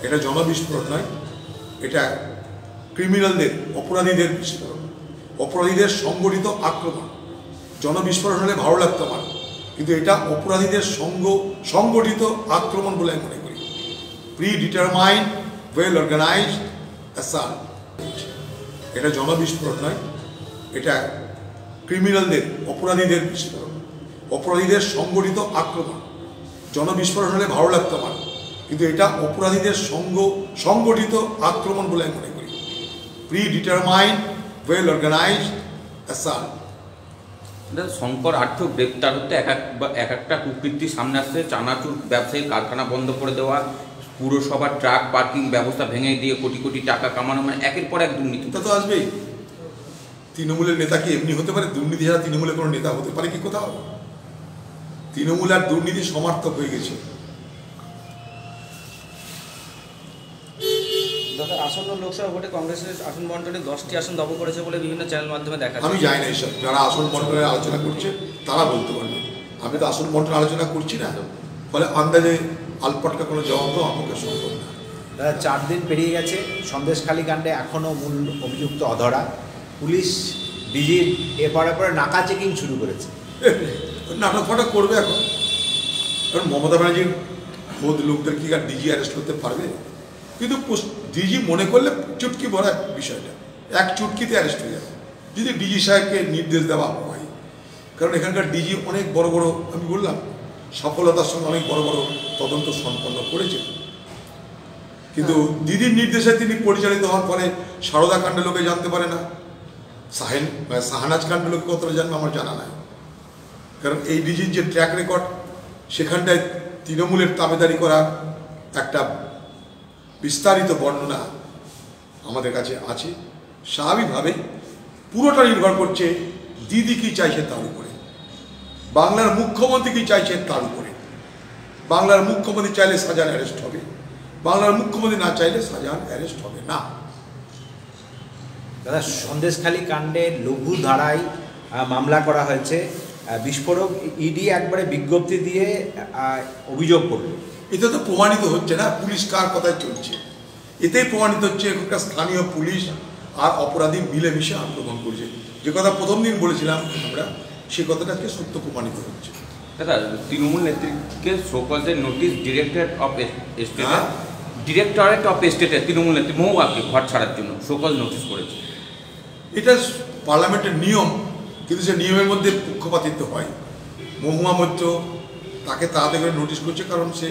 এটা জনবিস্ফোরণ নয়, এটা ক্রিমিনালদের, অপরাধীদের বিস্ফোরণ, অপরাধীদের সংগঠিত আক্রমণ। জনবিস্ফোরণ হলে ভালো লাগতো আমার, কিন্তু এটা অপরাধীদের সংগঠিত আক্রমণ বলে আমি মনে করি। Predetermined, well organised assault. এটা জনবিস্ফোরণ নয়, এটা ক্রিমিনালদের, অপরাধীদের বিস্ফোরণ, অপরাধীদের সংগঠিত আক্রমণ। জনবিস্ফোরণ হলে ভালো লাগতো আমার, কিন্তু এটা অপরাধীদের সংগঠিত আক্রমণ বলে আমি মনে করি। Predetermined, well organised assault. Shankar আর্থ গ্রেপ্তার হতে এক একটা কুকৃতির সামনে আসছে। চানাচুর ব্যবসায়ী কারখানা বন্ধ করে দেওয়া, পুরসভার ট্রাক পার্কিং ব্যবস্থা ভেঙে দিয়ে কোটি কোটি টাকা কামানো, মানে একের পর এক দুর্নীতি। তা তো আসবেই। তৃণমূলের নেতা কি এমনি হতে পারে? দুর্নীতি ছাড়া তৃণমূলের কোনো নেতা হতে পারে কি কোথাও? তৃণমূল আর দুর্নীতি সমার্থক হয়ে গেছে। আসন্ন লোকসভা ভোটে কংগ্রেসের আসন বন্টনে 10টি আসন দখল করেছে বলে বিভিন্ন চ্যানেল মাধ্যমে দেখা যায়। আমি জানি না এসব, যারা আসন বন্টনের আলোচনা করছে তারা বলতে পারবে। আমি তো আসন বন্টন আলোচনা করছি না, ফলে আন্দাজে আলপটকা কোনো জবাব তো আমাকে সম্ভব না। দাদা, 4 দিন পেরিয়ে গেছে, সন্দেশখালী কাণ্ডে এখনও মূল অভিযুক্ত অধরা। পুলিশ ডিজির এরপরে নাকা চেকিং শুরু করেছে। নাটক ফাটক করবে এখন, কারণ মমতা ব্যানার্জির খোদ লোকদের কি আর ডিজি অ্যারেস্ট করতে পারবে? কিন্তু ডিজি মনে করলে চুটকি ভরা বিষয়টা, এক চুটকিতে অ্যারেস্ট হয়ে যাবে যদি ডিজি সাহেবকে নির্দেশ দেওয়া হয়। কারণ এখানকার ডিজি অনেক বড় বড়, আমি বললাম সফলতার সঙ্গে অনেক বড় বড় তদন্ত সম্পন্ন করেছেন, কিন্তু দিদির নির্দেশে তিনি পরিচালিত হওয়ার ফলে সারদা কাণ্ডে লোকে জানতে পারে না, শাহনাজ কাণ্ডে লোকে কতটা জানবে আমার জানা নাই। কারণ এই ডিজির যে ট্র্যাক রেকর্ড, সেখানটায় তৃণমূলের তাবেদারি করা একটা বিস্তারিত বর্ণনা আমাদের কাছে আছে। স্বাভাবিকভাবেই পুরোটা নির্ভর করছে দিদি কী চাইছে তার উপরে, বাংলার মুখ্যমন্ত্রী কী চাইছেন তার উপরে। বাংলার মুখ্যমন্ত্রী চাইলে শাহজাহান অ্যারেস্ট হবে, বাংলার মুখ্যমন্ত্রী না চাইলে শাহজাহান অ্যারেস্ট হবে না। দাদা, সন্দেশখালী কাণ্ডে লঘু ধারায় মামলা করা হয়েছে। বিস্ফোরক ইডি একবারে বিজ্ঞপ্তি দিয়ে অভিযোগ করল। এতে তো প্রমাণিত হচ্ছে না পুলিশ কার কথায় চলছে, এতেই প্রমাণিত হচ্ছে এখানকার স্থানীয় পুলিশ আর অপরাধী মিলেমিশে আক্রমণ করছে। যে কথা প্রথম দিন বলেছিলাম আমরা, সে কথাটা আজকে সত্য প্রমাণিত হচ্ছে। দাদা, তৃণমূল নেত্রীকে শোকজের নোটিশ ডিরেক্টরেট অফ স্টেটে তৃণমূল নেত্রী মহুয়াকে ঘর ছাড়ার জন্য শোকজ নোটিশ করেছে। এটা পার্লামেন্টের নিয়ম, কিন্তু সে নিয়মের মধ্যে পক্ষপাতিত্ব হয়। মহুয়া মৈত্র তাকে তাড়াতাড়ি করে নোটিশ করছে, কারণ সে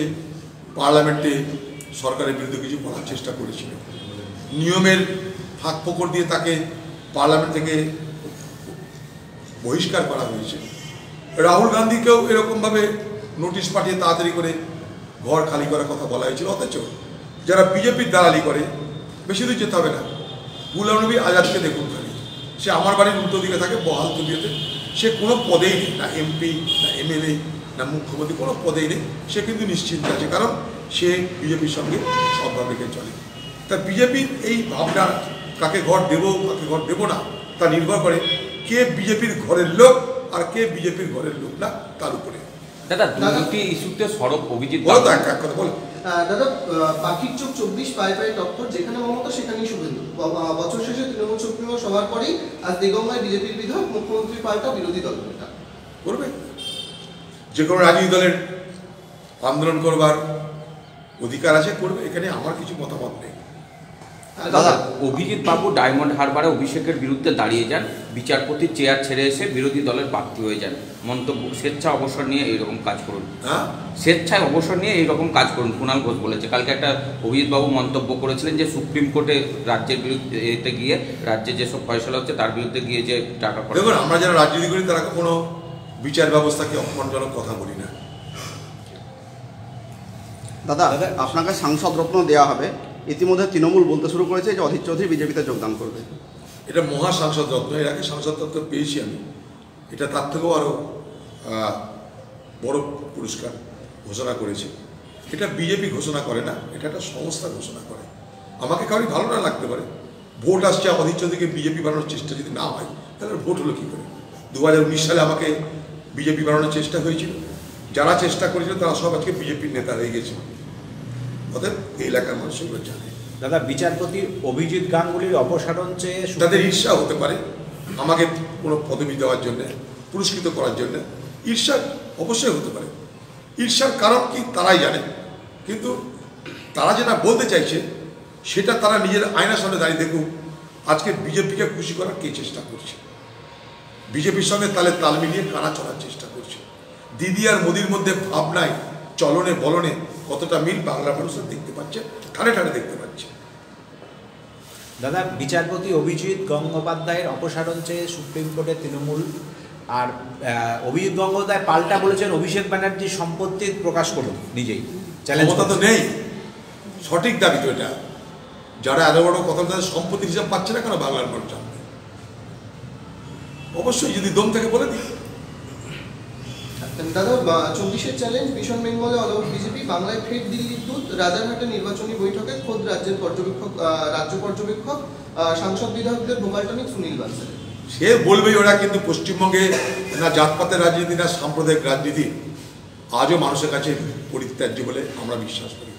পার্লামেন্টে সরকারের বিরুদ্ধে কিছু বলার চেষ্টা করেছিল। নিয়মের ফাঁক ফোকর দিয়ে তাকে পার্লামেন্ট থেকে বহিষ্কার করা হয়েছে। রাহুল গান্ধীকেও এরকমভাবে নোটিশ পাঠিয়ে তাড়াতাড়ি করে ঘর খালি করার কথা বলা হয়েছিল। অথচ যারা বিজেপির দালালি করে, বেশি দূর যেতে হবে না, গুলাম নবী আজাদকে দেখুন খালি, সে আমার বাড়ির উল্টো দিকে থাকে বহালতবিয়াতে, সে কোনো পদেই নেই, না এমপি না এমএলএ না মুখ্যমন্ত্রী, কোনো পদেই নেই। সে কিন্তু নিশ্চিন্ত আছে, কারণ সে বিজেপির সঙ্গে সদ্ভাব রেখে চলে। তা বিজেপির এই ভাবনা কাকে ঘর দেবো কাকে ঘর দেবো না, তা নির্ভর করে কে বিজেপির ঘরের লোক আর কে বিজেপির ঘরের লোক না তার উপরে। দাদা, দুটি ইস্যুতে সরব অভিজিৎ বলো তো, এক কথা বলো। দাদা, পাখির চোখ 24 পায়ে পায়ে টক্কর, যেখানে মমতা সেখানেই শুভেন্দু। বছর শেষে তৃণমূল সুপ্রিমো সবার পরেই আজ দিগঙ্গায় বিজেপির বিধায়ক, মুখ্যমন্ত্রী পাল্টা বিরোধী দল নেতা। করবে, যে কোনো রাজনৈতিক দলের আন্দোলন করবার অধিকার আছে, করবে, এখানে আমার কিছু মতামত নেই। দাদা, অভিজিৎ বাবু ডায়মন্ড হারবারে অভিষেকের বিরুদ্ধে দাঁড়িয়ে যান, বিচারপতির চেয়ার ছেড়ে এসে বিরোধী দলের প্রার্থী হয়ে যান। মন্তব্য, স্বেচ্ছা অবসর নিয়ে এইরকম কাজ করুন। স্বেচ্ছায় অবসর নিয়ে এইরকম কাজ করুন, কুণাল ঘোষ বলেছে। কালকে একটা অভিজিৎ বাবু মন্তব্য করেছিলেন যে সুপ্রিম কোর্টে রাজ্যের বিরুদ্ধে এতে গিয়ে, রাজ্যে যেসব ফয়সলা হচ্ছে তার বিরুদ্ধে গিয়ে যে টাকা করে। দেখুন, আমরা যারা রাজনীতি করি তারা কোনো বিচার ব্যবস্থাকে অপমানজনক কথা বলি না। দাদা, আপনাকে সাংসদ রত্ন দেওয়া হবে। ইতিমধ্যে তৃণমূল বলতে শুরু করেছে যে অধীর চৌধুরী বিজেপিতে যোগদান করবে। এটা মহা সাংসদ রত্ন, এর আগে সাংসদ রত্ন পেয়েছি আমি। এটা তার থেকেও আরও বড় পুরস্কার ঘোষণা করেছে। এটা বিজেপি ঘোষণা করে না, এটা একটা সংস্থা ঘোষণা করে। আমাকে কাউরি ভালো না লাগতে পারে, ভোট আসছে, অধীর চৌধুরীকে বিজেপি বানানোর চেষ্টা যদি না হয় তাহলে ভোট হলো কী করে? 2019 সালে আমাকে বিজেপি বানানোর চেষ্টা হয়েছিল, যারা চেষ্টা করেছিল তারা সব আজকে বিজেপির নেতা হয়ে গেছে। অতএব এই এলাকার মানুষ এগুলো জানে। দাদা, বিচারপতি অভিজিৎ গাঙ্গুলির অপসারণ চেয়ে তাদের ঈর্ষা হতে পারে আমাকে কোনো পদবি দেওয়ার জন্য, পুরস্কৃত করার জন্য ঈর্ষা অবশ্যই হতে পারে। ঈর্ষার কারণ কি তারাই জানে, কিন্তু তারা যেটা বলতে চাইছে সেটা তারা নিজের আয়নার সামনে দাঁড়িয়ে দেখুক আজকে বিজেপিকে খুশি করার কে চেষ্টা করছে, বিজেপির সঙ্গে তালে তাল মিলিয়ে কানা চলার চেষ্টা করছে। দিদি আর মোদির মধ্যে ভাবনায়, চলনে বলনে কতটা মিল বাংলার মানুষের দেখতে পাচ্ছে, ঠানে ঠানে দেখতে পাচ্ছে। দাদা, বিচারপতি অভিজিৎ গঙ্গোপাধ্যায়ের অপসারণ চেয়ে সুপ্রিম কোর্টে তৃণমূল, আর অভিজিৎ গঙ্গোপাধ্যায় পাল্টা বলেছেন অভিষেক ব্যানার্জির সম্পত্তি প্রকাশ করুন নিজেই। ক্ষমতা তো নেই, সঠিক দাবি তো এটা। যারা এত বড় কথা তাদের সম্পত্তির হিসাব পাচ্ছে না কেন বাংলার মানুষ জানবে? অবশ্যই যদি দম থেকে বলে দিই। দাদা, 24-এর চ্যালেঞ্জ মিশন বেঙ্গলে অল ওভার বিজেপি, বাংলায় ফের দিল্লির দূত, রাজারহাটে নির্বাচনী বৈঠকে খোদ রাজ্য পর্যবেক্ষক সাংসদ বিধায়কদের ভোকাল টনিক সুনীল বানসাল। সে বলবেই ওরা, কিন্তু পশ্চিমবঙ্গে না জাতপাতের রাজনীতি না সাম্প্রদায়িক রাজনীতি আজও মানুষের কাছে পরিত্যাজ্য বলে আমরা বিশ্বাস করি।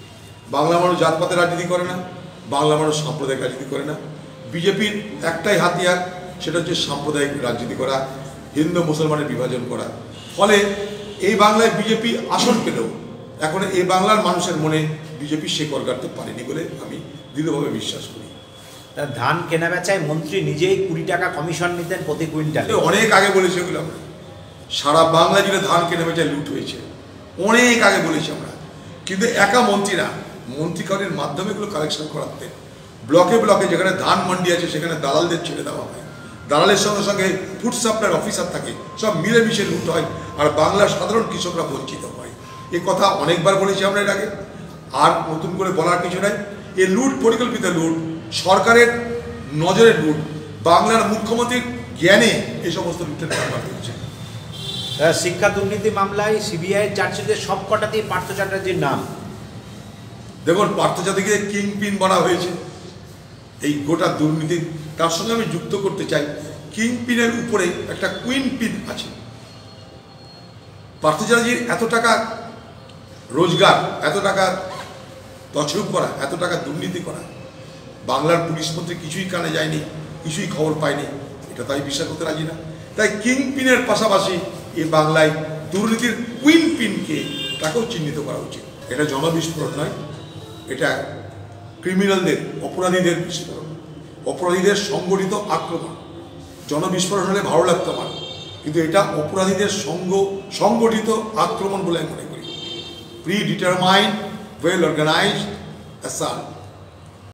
বাংলা মানুষ জাতপাতের রাজনীতি করে না, বাংলা মানুষ সাম্প্রদায়িক রাজনীতি করে না। বিজেপির একটাই হাতিয়ার, সেটা হচ্ছে সাম্প্রদায়িক রাজনীতি করা, হিন্দু মুসলমানের বিভাজন করা। ফলে এই বাংলায় বিজেপি আসন পেলেও এখন এই বাংলার মানুষের মনে বিজেপি শেকড় গাড়তে পারেনি বলে আমি দৃঢ়ভাবে বিশ্বাস করি। ধান কেনা বেচায় মন্ত্রী নিজেই 20 টাকা কমিশন নিতেন প্রতি কুইন্টাল। অনেক আগে বলেছি ওগুলো আমরা, সারা বাংলা জুড়ে ধান কেনা বেচায় লুট হয়েছে, অনেক আগে বলেছি আমরা। কিন্তু একা মন্ত্রী না, মন্ত্রী কারের মাধ্যমে এগুলো কালেকশন করাতেন। ব্লকে ব্লকে যেখানে ধান মান্ডি আছে সেখানে দালালদের ছেড়ে দেওয়া হয়, দালালের সঙ্গে সঙ্গে ফুড সাপ্লাইয়ের অফিসার থাকে, সব মিলেমিশে লুট হয়, আর বাংলার সাধারণ কৃষকরা বঞ্চিত হয়। এ কথা অনেকবার বলেছি আমরা এর আগে, আর নতুন করে বলার কিছু নাই। এ লুট পরিকল্পিত লুট, সরকারের নজরের লুট, বাংলার মুখ্যমন্ত্রীর জ্ঞানে এই সমস্ত লুটের কারবার হচ্ছে। শিক্ষা দুর্নীতি মামলায় সিবিআইয়ের চার্জশিটের সব কটাতেই পার্থ চ্যাটার্জির নাম। দেখুন, পার্থ চ্যাটার্জিকে কিং পিন বলা হয়েছে এই গোটা দুর্নীতি। তার সঙ্গে আমি যুক্ত করতে চাই, কিং পিনের উপরে একটা কুইন পিন আছে। পার্থ চ্যাটার্জির এত টাকা রোজগার, এত টাকা তছরূপ করা, এত টাকা দুর্নীতি করা, বাংলার পুলিশ মন্ত্রী কিছুই কানে যায়নি, কিছুই খবর পায়নি, এটা তাই বিশ্বাস করতে রাজি না। তাই কিং পিনের পাশাপাশি এই বাংলায় দুর্নীতির কুইন পিনকে তাকেও চিহ্নিত করা উচিত। এটা জনবিস্ফোরণ নয়, এটা ক্রিমিনালদের, অপরাধীদের বিস্ফোরণ, অপরাধীদের সংগঠিত আক্রমণ। জনবিস্ফোরণ হলে ভালো লাগতো আমার, কিন্তু এটা অপরাধীদের সংগঠিত আক্রমণ বলে আমি মনে করি। Predetermined, well organised assault.